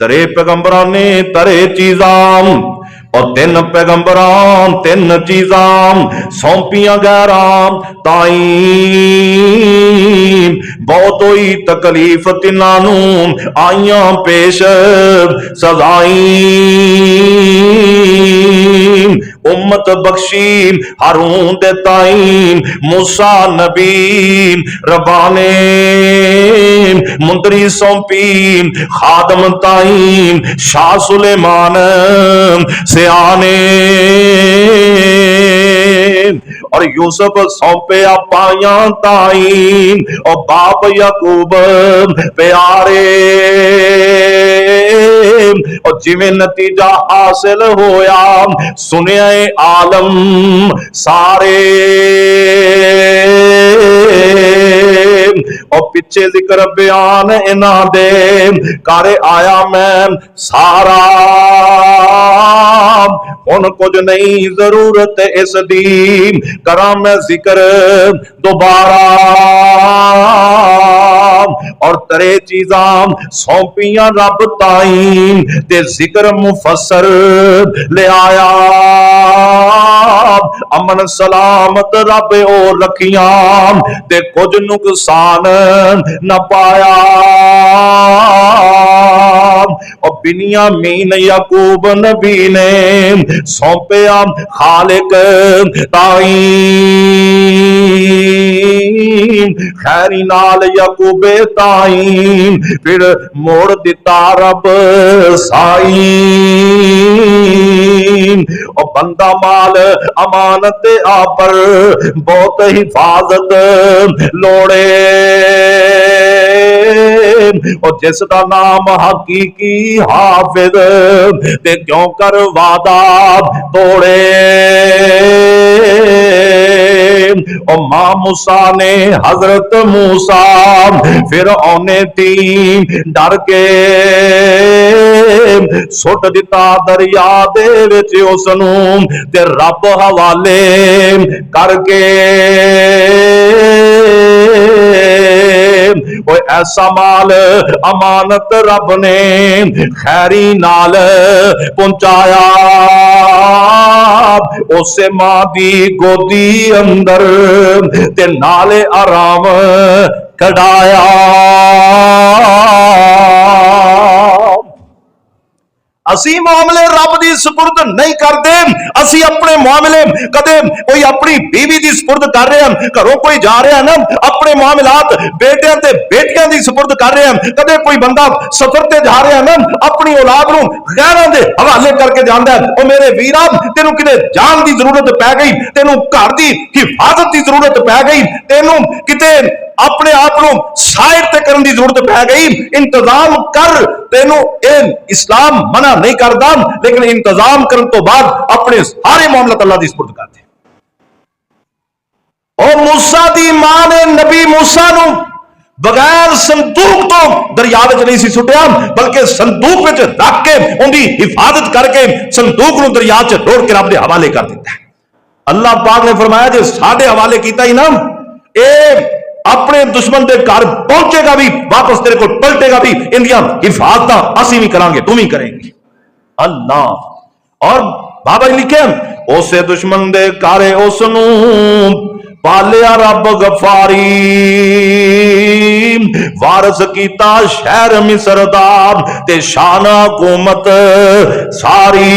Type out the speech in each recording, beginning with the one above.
तरे पैगंबरां ने तरे चीज़ां और तीन पैगंबरां तीन चीज़ां सौंपियां गैरां ताई बहुत ही तकलीफ तिन्हां आईयां पेश सजाई उम्मत बख्शी हारून दे ताई मूसा नबी रबाने मुंदरी सौंपी खादम ताई शाह सुलेमान सियाने और यूसुफ सौंपे पाया ताई और बाप याकूब प्यारे और जिमें नतीजा हासिल होया सुनिया आलम सारे और पिछे जिक्र बयान इना दे करे आया मैं सारा हुन कुछ नहीं जरूरत इस दी करा मैं जिक्र दोबारा और तरे चीज़ां सौंपियां रब ताई ते जिक्र मुफस्सर ले आया अमन सलामत रब ओ रखियां ते कुछ नुकसान न पाया और बिन्यामीन याकूब नबी ने सौंपया खालिक ताई खैरी नाल याकूबे ताई फिर मोड़ दिता रब साई और बंदा माल अमानत आ पर बहुत हिफाजत लोड़े और जिसका नाम हकीकी हाफिज ते क्यों कर वादा तोड़े और मां मूसा ने हजरत मूसा फिर औने थी डर के सुट दिता दरिया दे विच उसनू ते रब हवाले करके कोई ऐसा माल अमानत रब ने खैरी नाल पहुंचाया उसे मां दी गोदी अंदर ते नाले आराम कढ़ाया असी मामले रब की सुपुर्द नहीं करते असी अपने मामले कदे कोई अपनी बीवी की सुपुर्द कर रहे हैं घरों कोई जा रहा है ना अपने मामलात बेटियां ते बेटियां की सुपुर्द कर रहे हैं कदे कोई बंदा सफर ते जा रहा है ना अपनी औलाद नूं गैरां दे हवाले करके जांदा है ओ मेरे वीरा तेनू किते जान की जरूरत पै गई तेनू घर की हिफाजत की जरूरत पै गई तेनू किते अपने आप को साइड ते करने की जरूरत पै गई इंतजाम कर तेनू इस्लाम मना नहीं करता लेकिन इंतजाम करने तो बाद अपने सारे मामला अल्लाह दी सुपुर्द कर दे और मूसा दी मां ने नबी मूसा नू बगैर संदूक तो दरिया में नहीं सी सुटिया बल्कि संदूक में रख के उनकी हिफाजत करके संदूक नू दरिया च रोड़ के रब दे हवाले कर दिता है अल्लाह पाक ने फरमाया जे साडे हवाले कीता ही ना ए अपने दुश्मन के घर पहुंचेगा भी वापस तेरे को पलटेगा भी इंदिया हिफाजत असी भी करांगे तुम ही करेंगे अल्लाह और बाबा जी लिखे उसे दुश्मन के घर उसनू पालिया रब गफारी वारस कीता शहर मिस्र दा ते शान हुकूमत सारी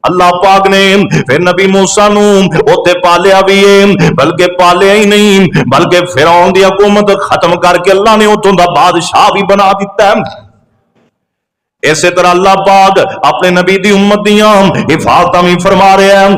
अल्लाह पाक ने फिर नबी मूसा नू ओथे पालिया भी है बल्कि पालिया ही नहीं बल्कि फिरौन दी हुकूमत खत्म करके अल्लाह ने उतों दा बादशाह भी बना दिता है इसे तरह अल्लाह पाक अपने नबी दी उम्मत दियां हिफाजत भी फरमा रहे हैं।